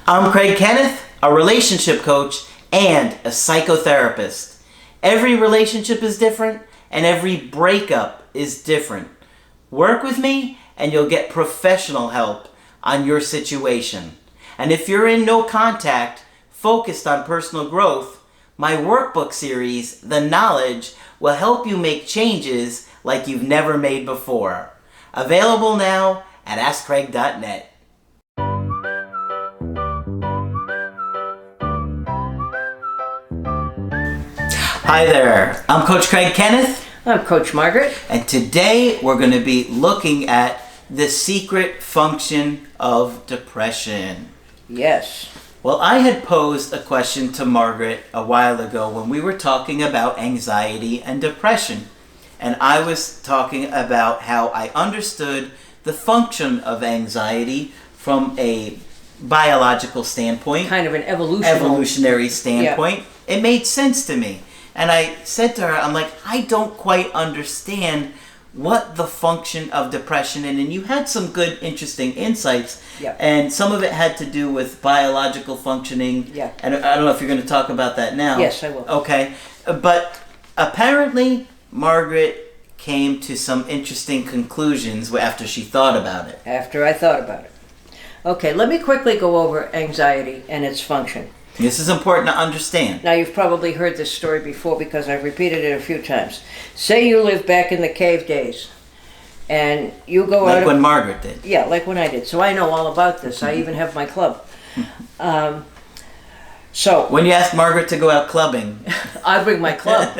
I'm Craig Kenneth, a relationship coach and a psychotherapist. Every relationship is different and every breakup is different. Work with me and you'll get professional help on your situation. And if you're in no contact, focused on personal growth, my workbook series, The Knowledge, will help you make changes like you've never made before. Available now at AskCraig.net. Hi there, I'm Coach Craig Kenneth. I'm Coach Margaret. And today we're going to be looking at the secret function of depression. Yes. Well, I had posed a question to Margaret a while ago when we were talking about anxiety and depression. And I was talking about how I understood the function of anxiety from a biological standpoint. Kind of an evolutionary standpoint. Yeah. It made sense to me. And I said to her, I'm like, I don't quite understand what the function of depression is. And you had some good, interesting insights. Yeah. And some of it had to do with biological functioning. Yeah. And I don't know if you're going to talk about that now. Yes, I will. Okay. But apparently, Margaret came to some interesting conclusions after she thought about it. After I thought about it. Okay, let me quickly go over anxiety and its function. This is important to understand. Now, you've probably heard this story before because I've repeated it a few times. Say you live back in the cave days, and you go out... Like when Margaret did. Yeah, like when I did. So I know all about this. I even have my club. So when you ask Margaret to go out clubbing... I bring my club.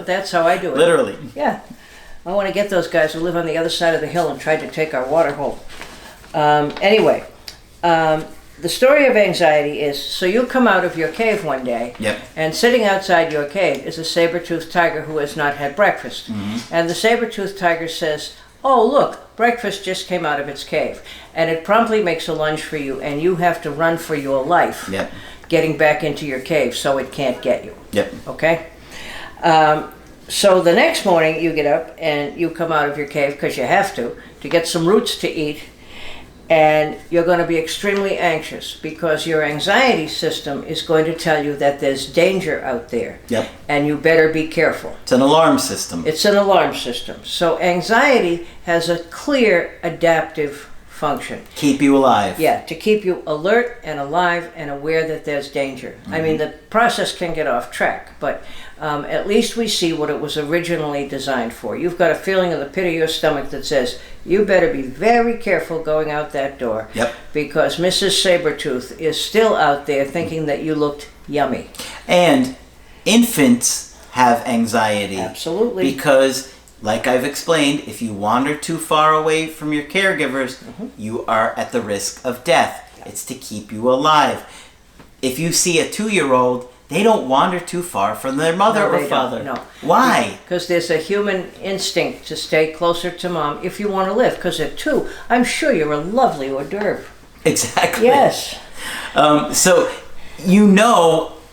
That's how I do it. Literally. Yeah. I want to get those guys who live on the other side of the hill and try to take our water hole. Anyway... the story of anxiety is, so you come out of your cave one day, yep. And sitting outside your cave is a saber-toothed tiger who has not had breakfast. Mm-hmm. And the saber-toothed tiger says, oh, look, breakfast just came out of its cave. And it promptly makes a lunge for you, and you have to run for your life, yep. Getting back into your cave so it can't get you. Yep. Okay? So the next morning you get up and you come out of your cave, because you have to get some roots to eat. And you're going to be extremely anxious because your anxiety system is going to tell you that there's danger out there. Yep. And you better be careful. It's an alarm system. It's an alarm system. So anxiety has a clear adaptive function. Keep you alive. Yeah, to keep you alert and alive and aware that there's danger. Mm-hmm. I mean, the process can get off track, but at least we see what it was originally designed for. You've got a feeling in the pit of your stomach that says, you better be very careful going out that door. Yep. Because Mrs. Sabretooth is still out there thinking that you looked yummy. And infants have anxiety. Absolutely. Because, like I've explained, if you wander too far away from your caregivers, mm-hmm. you are at the risk of death. Yep. It's to keep you alive. If you see a 2-year-old, they don't wander too far from their mother or father. No. Why? Because there's a human instinct to stay closer to mom if you want to live. Because at 2, I'm sure you're a lovely hors d'oeuvre. Exactly. Yes. So,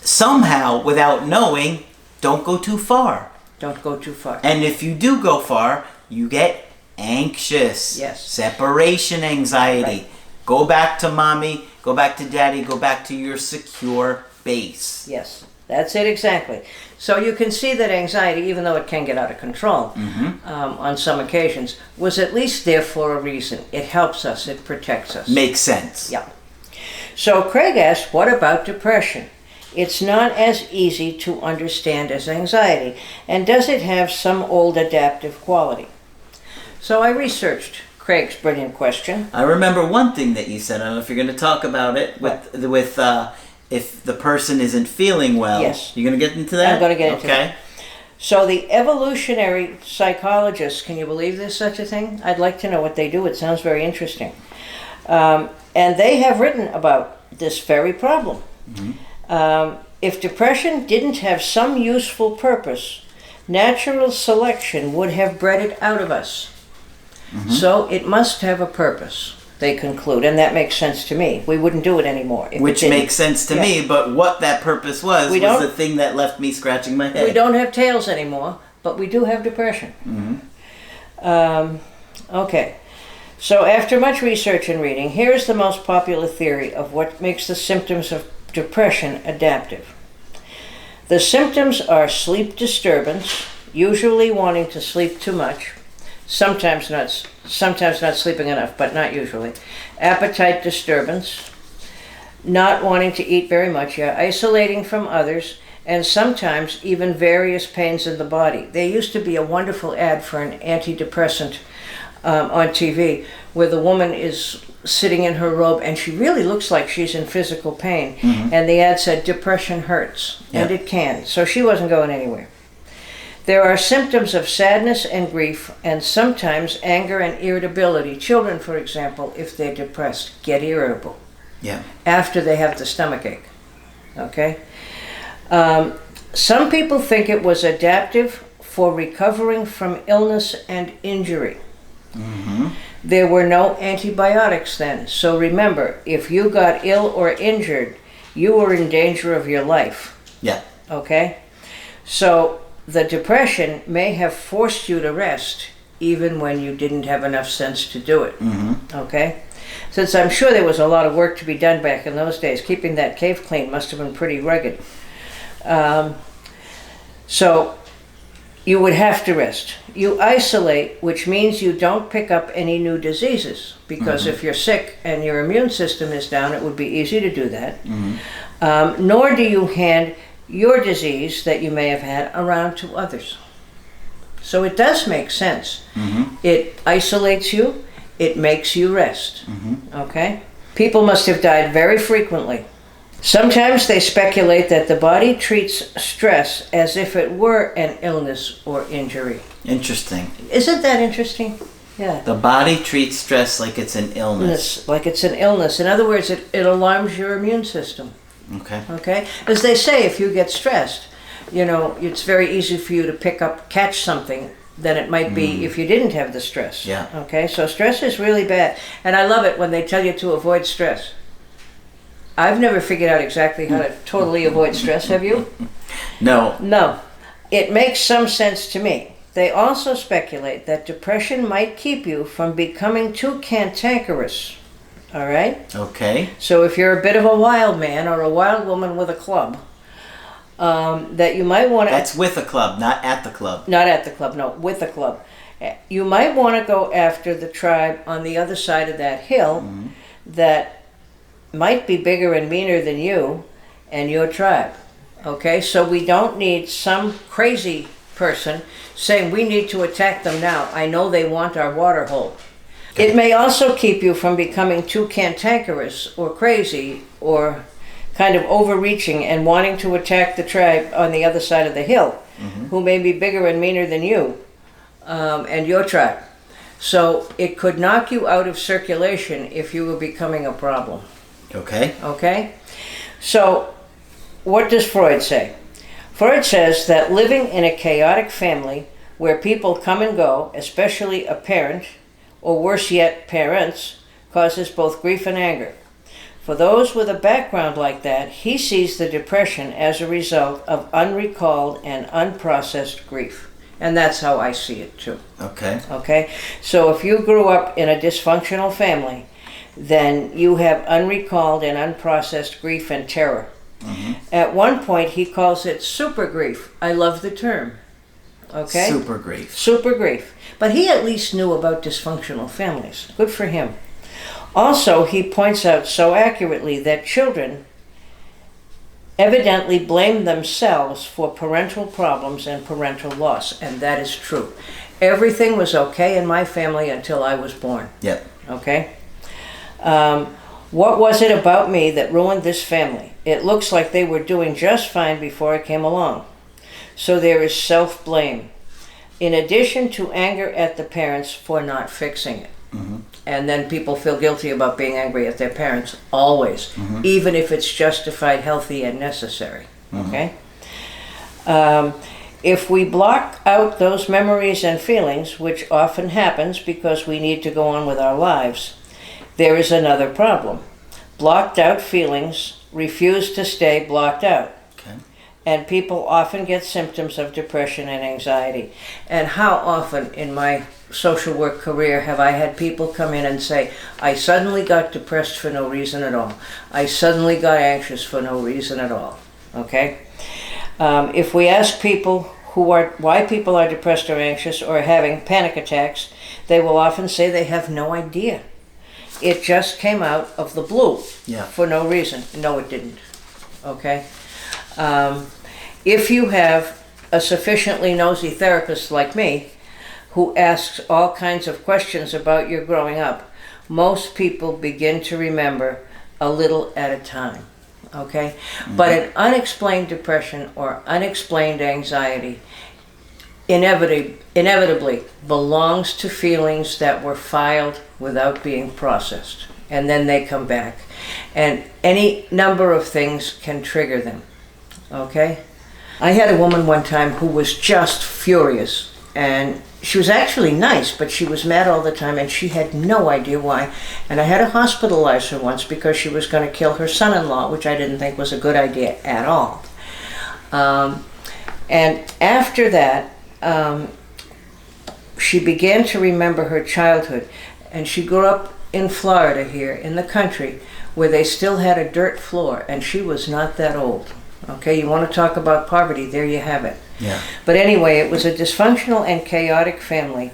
somehow, without knowing, don't go too far. Don't go too far. And if you do go far, you get anxious. Yes. Separation anxiety. Right. Go back to mommy, go back to daddy, go back to your secure base. Yes, that's it exactly. So you can see that anxiety, even though it can get out of control, mm-hmm. On some occasions, was at least there for a reason. It helps us, it protects us. Makes sense. Yeah. So Craig asked, what about depression? It's not as easy to understand as anxiety, and does it have some old adaptive quality? So I researched Craig's brilliant question. I remember one thing that you said. I don't know if you're going to talk about it with if the person isn't feeling well. Yes. You're going to get into that? I'm going to get into that. Okay. So the evolutionary psychologists, can you believe there's such a thing? I'd like to know what they do. It sounds very interesting. And they have written about this very problem. Mm-hmm. If depression didn't have some useful purpose, natural selection would have bred it out of us. Mm-hmm. So it must have a purpose, they conclude, and that makes sense to me. We wouldn't do it anymore. Which makes sense to me, but what that purpose was the thing that left me scratching my head. We don't have tails anymore, but we do have depression. Mm-hmm. Okay. So after much research and reading, here's the most popular theory of what makes the symptoms of depression adaptive. The symptoms are sleep disturbance, usually wanting to sleep too much, sometimes not sleeping enough, but not usually. Appetite disturbance, not wanting to eat very much, isolating from others, and sometimes even various pains in the body. There used to be a wonderful ad for an antidepressant on TV where the woman is sitting in her robe and she really looks like she's in physical pain. And the ad said, depression hurts, and it can. So she wasn't going anywhere. There are symptoms of sadness and grief, and sometimes anger and irritability. Children, for example, if they're depressed, get irritable after they have the stomach ache. Okay? Some people think it was adaptive for recovering from illness and injury. There were no antibiotics then. So remember, if you got ill or injured, you were in danger of your life. Okay? So the depression may have forced you to rest even when you didn't have enough sense to do it. Okay? Since I'm sure there was a lot of work to be done back in those days, keeping that cave clean must have been pretty rugged. So you would have to rest. You isolate, which means you don't pick up any new diseases, because if you're sick and your immune system is down, it would be easy to do that. Nor do you hand your disease that you may have had around to others. So it does make sense. It isolates you, it makes you rest. Okay? People must have died very frequently. Sometimes they speculate that the body treats stress as if it were an illness or injury. Interesting. Isn't that interesting? Yeah. The body treats stress like it's an illness. Like it's an illness. In other words, it alarms your immune system. Okay. Okay? As they say, if you get stressed, you know, it's very easy for you to catch something than it might be if you didn't have the stress. Okay? So stress is really bad. And I love it when they tell you to avoid stress. I've never figured out exactly how to totally avoid stress, have you? No. No. It makes some sense to me. They also speculate that depression might keep you from becoming too cantankerous. All right? Okay. So if you're a bit of a wild man or a wild woman with a club, that you might want to... That's with a club, not at the club. Not at the club, no, with a club. You might want to go after the tribe on the other side of that hill that might be bigger and meaner than you and your tribe. Okay, so we don't need some crazy person saying we need to attack them now. I know they want our water hole. Okay. It may also keep you from becoming too cantankerous or crazy or kind of overreaching and wanting to attack the tribe on the other side of the hill, who may be bigger and meaner than you and your tribe. So it could knock you out of circulation if you were becoming a problem. Okay. Okay? So, what does Freud say? Freud says that living in a chaotic family where people come and go, especially a parent, or worse yet, parents, causes both grief and anger. For those with a background like that, he sees the depression as a result of unrecalled and unprocessed grief. And that's how I see it too. Okay. Okay? So if you grew up in a dysfunctional family, then you have unrecalled and unprocessed grief and terror. At one point, he calls it super grief. I love the term. Okay? Super grief. Super grief. But he at least knew about dysfunctional families. Good for him. Also, he points out so accurately that children evidently blame themselves for parental problems and parental loss. And that is true. Everything was okay in my family until I was born. Yep. Okay? What was it about me that ruined this family? It looks like they were doing just fine before I came along. So there is self-blame, in addition to anger at the parents for not fixing it. And then people feel guilty about being angry at their parents, always, even if it's justified, healthy, and necessary. Okay? If we block out those memories and feelings, which often happens because we need to go on with our lives, there is another problem. Blocked out feelings refuse to stay blocked out. Okay. And people often get symptoms of depression and anxiety. And how often in my social work career have I had people come in and say, I suddenly got depressed for no reason at all. I suddenly got anxious for no reason at all. Okay? If we ask people why people are depressed or anxious or having panic attacks, they will often say they have no idea. It just came out of the blue for no reason. No, it didn't. Okay? If you have a sufficiently nosy therapist like me, who asks all kinds of questions about your growing up, most people begin to remember a little at a time. Okay? Mm-hmm. But an unexplained depression or unexplained anxiety inevitably belongs to feelings that were filed without being processed. And then they come back. And any number of things can trigger them. Okay? I had a woman one time who was just furious. And she was actually nice, but she was mad all the time, and she had no idea why. And I had to hospitalize her once because she was going to kill her son-in-law, which I didn't think was a good idea at all. And after that, she began to remember her childhood. And she grew up in Florida here, in the country, where they still had a dirt floor, and she was not that old. Okay, you want to talk about poverty, there you have it. Yeah. But anyway, it was a dysfunctional and chaotic family,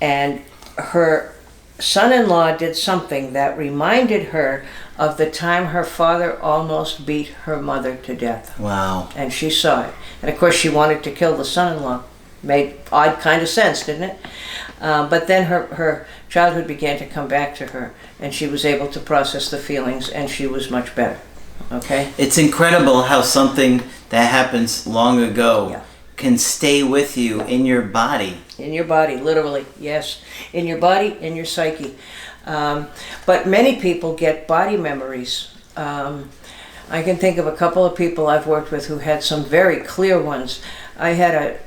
and her son-in-law did something that reminded her of the time her father almost beat her mother to death. Wow. And she saw it. And of course she wanted to kill the son-in-law. Made odd kind of sense, didn't it? But then her childhood began to come back to her, and she was able to process the feelings, and she was much better. Okay? It's incredible how something that happens long ago can stay with you in your body. In your body, literally, yes. In your body, in your psyche. But many people get body memories. I can think of a couple of people I've worked with who had some very clear ones. I had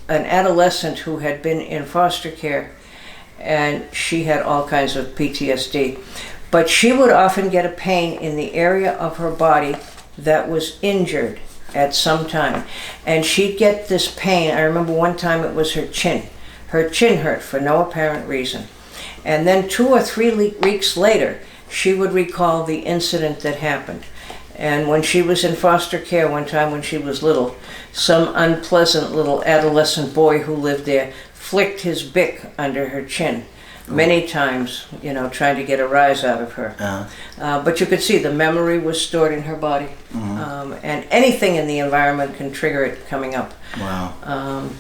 an adolescent who had been in foster care, and she had all kinds of PTSD. But she would often get a pain in the area of her body that was injured at some time. And she'd get this pain. I remember one time it was her chin. Her chin hurt for no apparent reason. And then 2 or 3 weeks later, she would recall the incident that happened. And when she was in foster care one time when she was little, some unpleasant little adolescent boy who lived there flicked his bick under her chin many times, trying to get a rise out of her. But you could see the memory was stored in her body. Mm-hmm. And anything in the environment can trigger it coming up. Wow.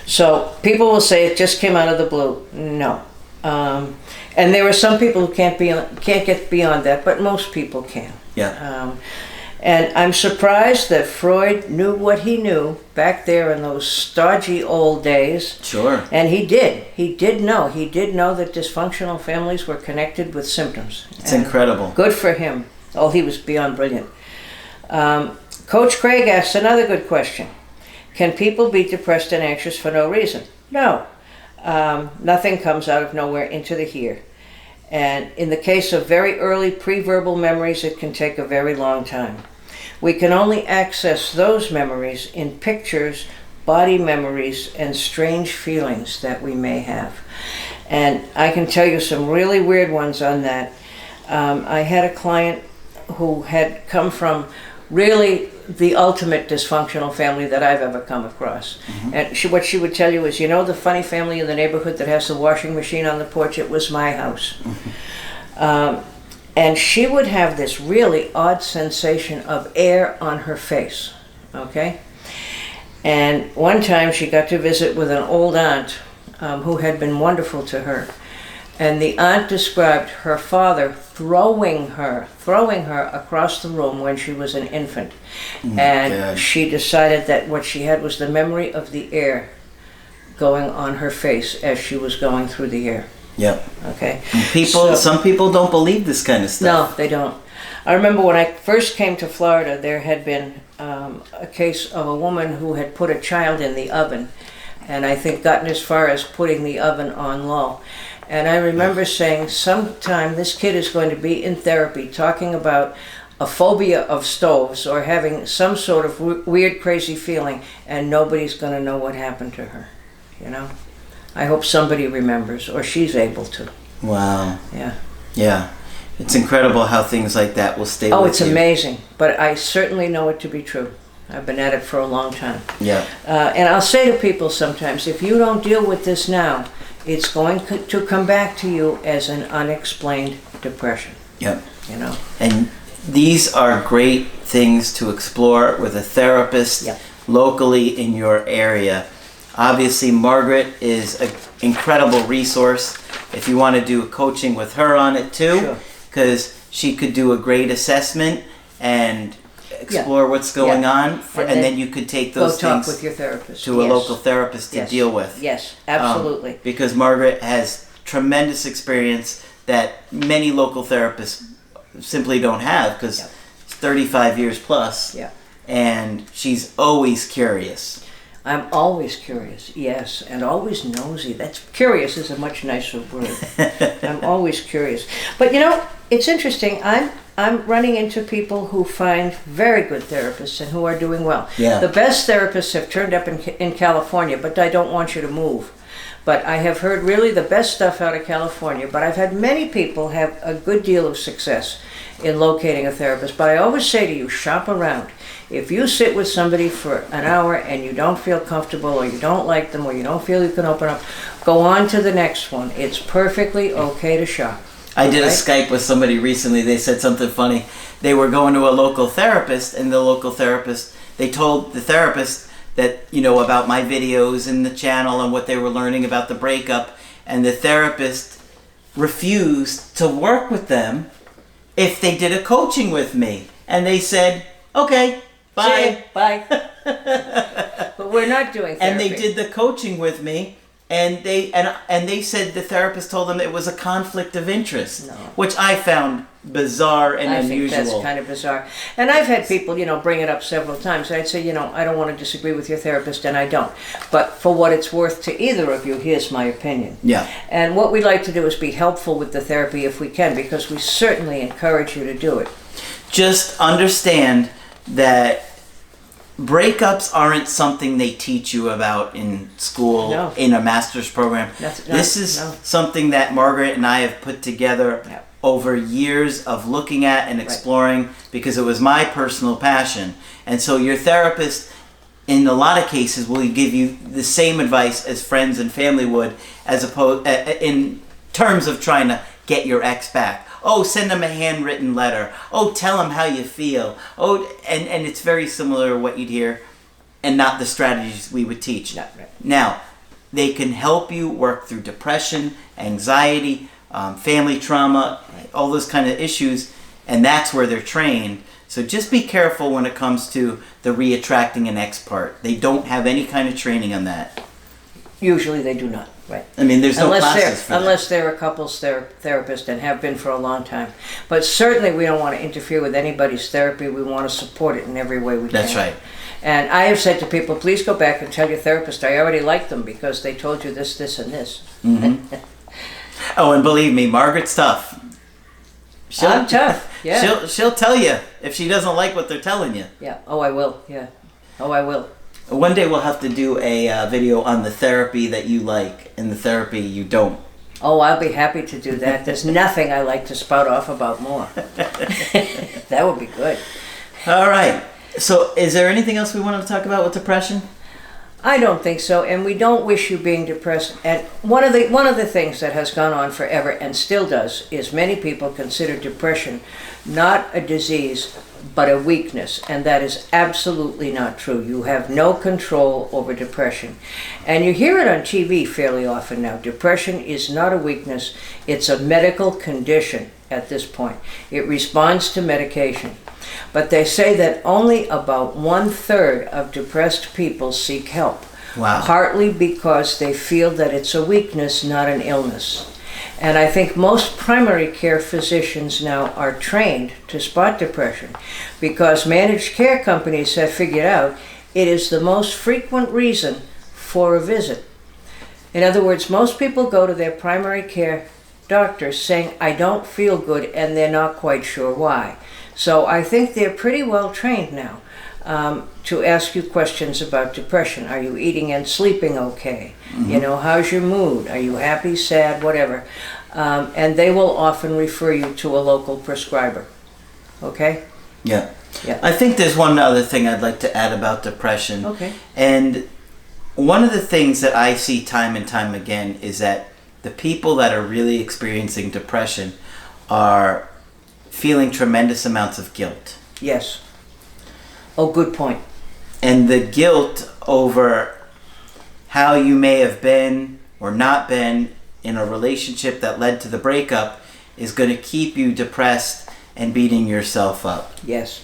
So people will say it just came out of the blue. No. And there are some people who can't get beyond that, but most people can. Yeah. And I'm surprised that Freud knew what he knew back there in those stodgy old days. Sure. And he did. He did know. He did know that dysfunctional families were connected with symptoms. It's incredible. Good for him. Oh, he was beyond brilliant. Coach Craig asks another good question. Can people be depressed and anxious for no reason? No. Nothing comes out of nowhere into the here. And in the case of very early pre-verbal memories, it can take a very long time. We can only access those memories in pictures, body memories, and strange feelings that we may have. And I can tell you some really weird ones on that. I had a client who had come from really the ultimate dysfunctional family that I've ever come across. Mm-hmm. And what she would tell you is, the funny family in the neighborhood that has the washing machine on the porch, it was my house. Mm-hmm. And she would have this really odd sensation of air on her face, okay? And one time she got to visit with an old aunt who had been wonderful to her. And the aunt described her father throwing her across the room when she was an infant. And she decided that what she had was the memory of the air going on her face as she was going through the air. Yep. Okay. Some people don't believe this kind of stuff. No, they don't. I remember when I first came to Florida, there had been a case of a woman who had put a child in the oven, and I think gotten as far as putting the oven on low. And I remember saying, sometime this kid is going to be in therapy talking about a phobia of stoves or having some sort of weird, crazy feeling, and nobody's going to know what happened to her, I hope somebody remembers, or she's able to. Wow. Yeah. Yeah. It's incredible how things like that will stay with you. Oh, it's amazing. But I certainly know it to be true. I've been at it for a long time. Yeah. And I'll say to people sometimes, if you don't deal with this now, it's going to come back to you as an unexplained depression. Yep. You know. And these are great things to explore with a therapist locally in your area. Obviously, Margaret is an incredible resource if you want to do a coaching with her on it too, because she could do a great assessment and explore what's going on, and then you could take those things with your therapist. to a local therapist to deal with. Yes, absolutely. Because Margaret has tremendous experience that many local therapists simply don't have, because it's 35 years plus, and she's always curious. I'm always curious, yes, and always nosy. That's curious is a much nicer word. I'm always curious. But you know, it's interesting. I'm running into people who find very good therapists and who are doing well. Yeah. The best therapists have turned up in California, but I don't want you to move. But I have heard really the best stuff out of California. But I've had many people have a good deal of success in locating a therapist. But I always say to you, shop around. If you sit with somebody for an hour and you don't feel comfortable, or you don't like them, or you don't feel you can open up, go on to the next one. It's perfectly okay to shop. I did a Skype with somebody recently. They said something funny. They were going to a local therapist, and the local therapist, they told the therapist that, you know, about my videos and the channel and what they were learning about the breakup, and the therapist refused to work with them if they did a coaching with me. And they said, okay, bye. Bye. But we're not doing therapy. And they did the coaching with me, and they said the therapist told them it was a conflict of interest, which I found bizarre and unusual. I think that's kind of bizarre. And I've had people, you know, bring it up several times. I'd say, you know, I don't want to disagree with your therapist, and I don't. But for what it's worth to either of you, here's my opinion. Yeah. And what we like to do is be helpful with the therapy if we can, because we certainly encourage you to do it. Just understand that breakups aren't something they teach you about in school, in a master's program. This is something that Margaret and I have put together over years of looking at and exploring, because it was my personal passion. And so your therapist, in a lot of cases, will give you the same advice as friends and family would, as opposed in terms of trying to get your ex back. Oh, send them a handwritten letter. Oh, tell them how you feel. Oh, and it's very similar to what you'd hear, and not the strategies we would teach. Now, they can help you work through depression, anxiety, family trauma, all those kind of issues, and that's where they're trained. So just be careful when it comes to the reattracting an ex part. They don't have any kind of training on that. Usually they do not. Right. I mean, there's no classes for that. Unless they're a couples therapist and have been for a long time. But certainly we don't want to interfere with anybody's therapy. We want to support it in every way we can. That's right. And I have said to people, please go back and tell your therapist, I already like them because they told you this, this, and this. Mm-hmm. Oh, and believe me, Margaret's tough. I'm tough, yeah. She'll tell you if she doesn't like what they're telling you. Yeah. Oh, I will. Yeah. Oh, I will. One day we'll have to do a video on the therapy that you like and the therapy you don't. Oh, I'll be happy to do that. There's nothing I like to spout off about more. That would be good. All right. So is there anything else we want to talk about with depression? I don't think so, and we don't wish you being depressed. And one of the things that has gone on forever and still does is many people consider depression not a disease but a weakness, and that is absolutely not true. You have no control over depression. And you hear it on TV fairly often now. Depression is not a weakness, it's a medical condition at this point. It responds to medication. But they say that only about 1/3 of depressed people seek help. Wow. Partly because they feel that it's a weakness, not an illness. And I think most primary care physicians now are trained to spot depression because managed care companies have figured out it is the most frequent reason for a visit. In other words, most people go to their primary care doctor saying, I don't feel good, and they're not quite sure why. So I think they're pretty well trained now. to ask you questions about depression. Are you eating and sleeping okay? You know, how's your mood? Are you happy, sad, whatever? And they will often refer you to a local prescriber. Okay? Yeah. Yeah. I think there's one other thing I'd like to add about depression. Okay. And one of the things that I see time and time again is that the people that are really experiencing depression are feeling tremendous amounts of guilt. Yes. Oh, good point. And the guilt over how you may have been or not been in a relationship that led to the breakup is going to keep you depressed and beating yourself up. Yes.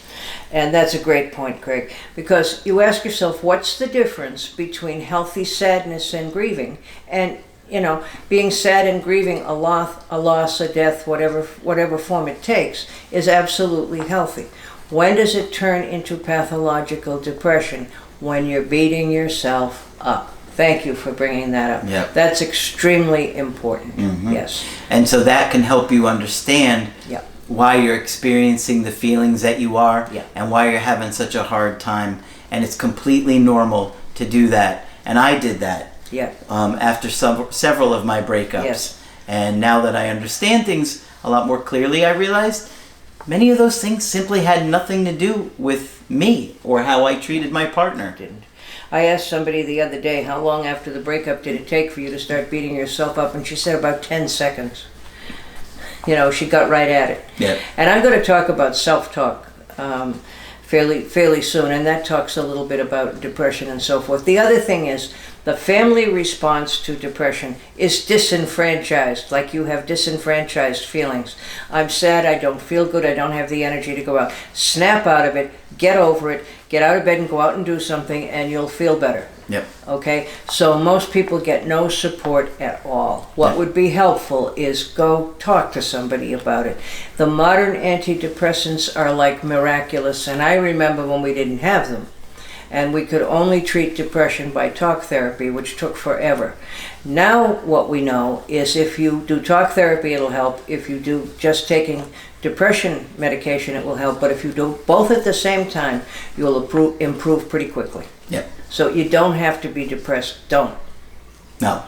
And that's a great point, Craig, because you ask yourself, what's the difference between healthy sadness and grieving? And, you know, being sad and grieving a loss, a death, whatever form it takes, is absolutely healthy. When does it turn into pathological depression? When you're beating yourself up. Thank you for bringing that up. Yep. That's extremely important. Yes. And so that can help you understand Yep. why you're experiencing the feelings that you are Yeah. and why you're having such a hard time. And it's completely normal to do that. And I did that Yeah. after several of my breakups. Yes. And now that I understand things a lot more clearly, I realized many of those things simply had nothing to do with me or how I treated my partner. Didn't. I asked somebody the other day, how long after the breakup did it take for you to start beating yourself up? And she said about 10 seconds. You know, she got right at it. Yeah. And I'm going to talk about self-talk fairly soon, and that talks a little bit about depression and so forth. The other thing is, the family response to depression is disenfranchised, like you have disenfranchised feelings. I'm sad, I don't feel good, I don't have the energy to go out. Snap out of it, get over it, get out of bed and go out and do something, and you'll feel better. Yep. Okay? So most people get no support at all. What would be helpful is go talk to somebody about it. The modern antidepressants are like miraculous, and I remember when we didn't have them. And we could only treat depression by talk therapy, which took forever. Now what we know is if you do talk therapy, it'll help. If you do just taking depression medication, it will help. But if you do both at the same time, you'll improve pretty quickly. Yep. So you don't have to be depressed. Don't. No.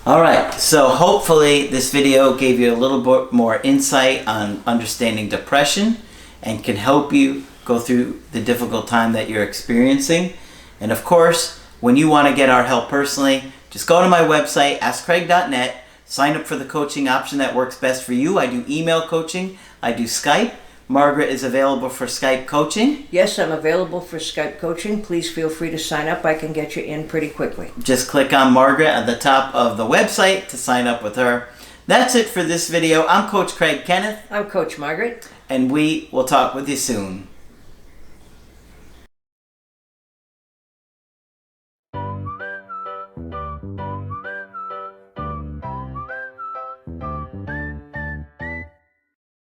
All right. So hopefully this video gave you a little bit more insight on understanding depression and can help you go through the difficult time that you're experiencing. And of course, when you want to get our help personally, just go to my website, askcraig.net, sign up for the coaching option that works best for you. I do email coaching, I do Skype. Margaret is available for Skype coaching. Yes, I'm available for Skype coaching. Please feel free to sign up. I can get you in pretty quickly. Just click on Margaret at the top of the website to sign up with her. That's it for this video. I'm Coach Craig Kenneth. I'm Coach Margaret. And we will talk with you soon.